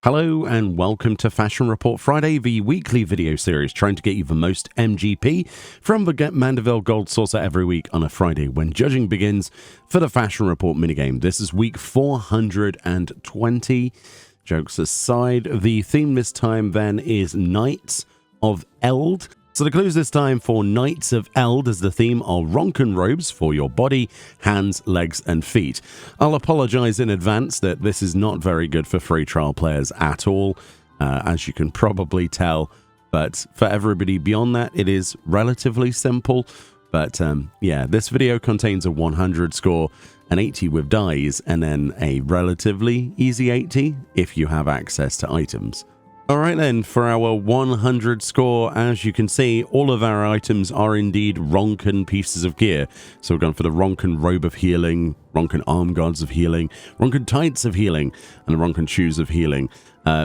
Hello and welcome to Fashion Report Friday, the weekly video series trying to get you the most MGP from the Get Mandeville Gold Saucer every week on a Friday when judging begins for the Fashion Report minigame. This is week 420. Jokes aside, the theme this time then is Knights of Eld. So the clues this time for Knights of Eld as the theme are Ronken robes for your body, hands, legs, and feet. I'll apologize in advance that this is not very good for free trial players at all, as you can probably tell. But for everybody beyond that, it is relatively simple. But yeah, this video contains a 100 score, an 80 with dies, and then a relatively easy 80 if you have access to items. Alright then, for our 100 score, as you can see, all of our items are indeed Ronken pieces of gear. So we're going for the Ronken robe of healing, Ronken arm guards of healing, Ronken tights of healing, and Ronken shoes of healing.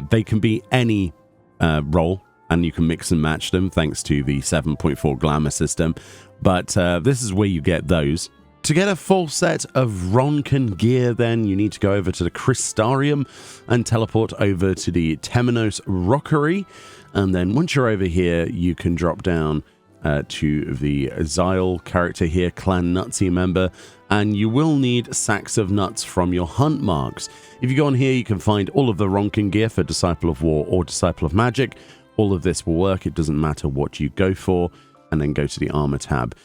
They can be any role, and you can mix and match them thanks to the 7.4 glamour system. But this is where you get those. To get a full set of Ronken gear, then, you need to go over to the Crystarium and teleport over to the Temenos Rockery. And then once you're over here, you can drop down to the Xyle character here, Clan Nutsy member, and you will need sacks of nuts from your hunt marks. If you go on here, you can find all of the Ronken gear for Disciple of War or Disciple of Magic. All of this will work. It doesn't matter what you go for. And then go to the armor tab.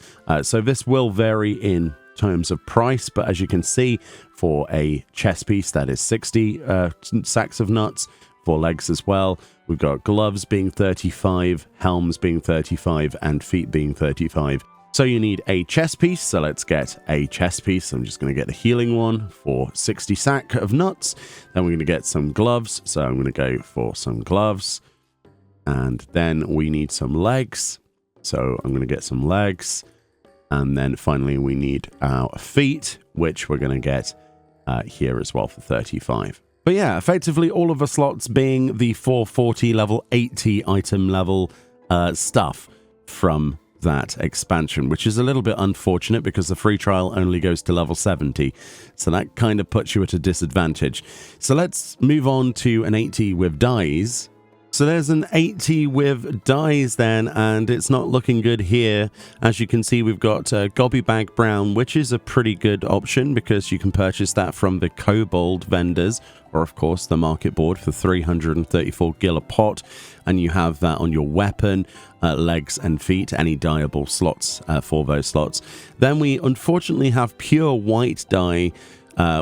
So this will vary in terms of price, but as you can see, for a chest piece that is 60 sacks of nuts, for legs as well. We've got gloves being 35, helms being 35, and feet being 35. So you need a chest piece, so let's get a chest piece. I'm just going to get the healing one for 60 sack of nuts. Then we're going to get some gloves, so I'm going to go for some gloves. And then we need some legs, so I'm going to get some legs. And then finally, we need our feet, which we're going to get here as well for 35. But yeah, effectively all of the slots being the 440 level 80 item level stuff from that expansion, which is a little bit unfortunate because the free trial only goes to level 70. So that kind of puts you at a disadvantage. So let's move on to an 80 with dies. So there's an 80 with dies then, and it's not looking good here. As you can see, we've got Gobby Bag Brown, which is a pretty good option because you can purchase that from the Kobold vendors, or of course the market board for 334 gil a pot, and you have that on your weapon, legs and feet, any dyeable slots for those slots. Then we unfortunately have pure white dye,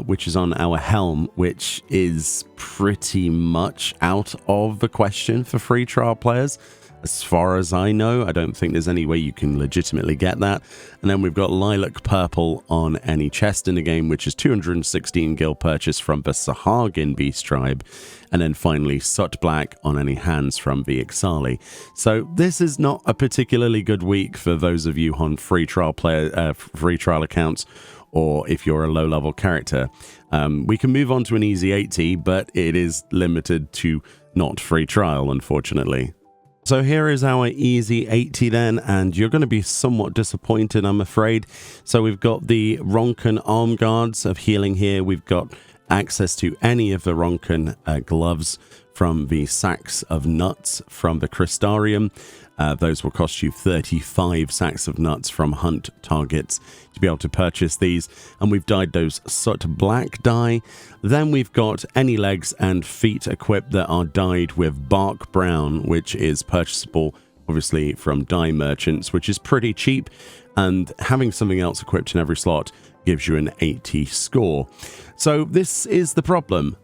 which is on our helm, which is pretty much out of the question for free trial players. As far as I know, I don't think there's any way you can legitimately get that. And then we've got Lilac Purple on any chest in the game, which is 216 gil purchase from the Sahagin Beast Tribe. And then finally, Sut Black on any hands from the Ixali. So this is not a particularly good week for those of you on free trial accounts, or if you're a low-level character. We can move on to an easy 80, but it is limited to not free trial, unfortunately. So here is our easy 80 then, and you're going to be somewhat disappointed, I'm afraid. So we've got the Ronken arm guards of healing here. We've got access to any of the Ronken gloves from the sacks of nuts from the Crystarium. Those will cost you 35 sacks of nuts from hunt targets to be able to purchase these. And we've dyed those Sut Black dye. Then we've got any legs and feet equipped that are dyed with Bark Brown, which is purchasable obviously from dye merchants, which is pretty cheap. And having something else equipped in every slot gives you an 80 score. So this is the problem.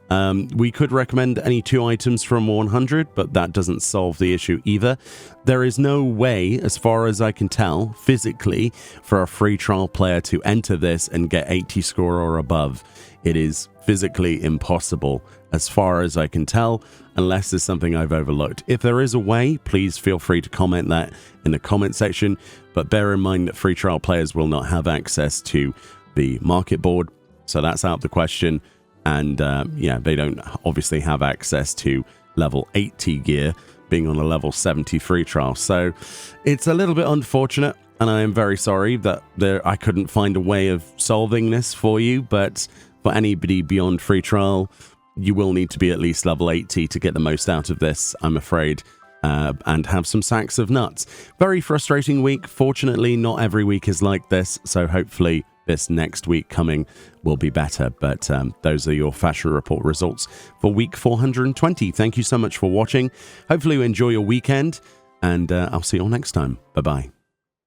We could recommend any 2 items from 100, but that doesn't solve the issue either. There is no way, as far as I can tell, physically, for a free trial player to enter this and get 80 score or above. It is physically impossible, as far as I can tell, unless there's something I've overlooked. If there is a way, please feel free to comment that in the comment section, but bear in mind that free trial players will not have access to the market board, so that's out of the question. And yeah, they don't obviously have access to level 80 gear, being on a level 70 free trial. So it's a little bit unfortunate, and I am very sorry that I couldn't find a way of solving this for you. But for anybody beyond free trial, you will need to be at least level 80 to get the most out of this, I'm afraid. And have some sacks of nuts. Very frustrating week. Fortunately, not every week is like this, so hopefully this next week coming will be better. But those are your Fascia Report results for week 420. Thank you so much for watching. Hopefully you enjoy your weekend, and I'll see you all next time. Bye-bye.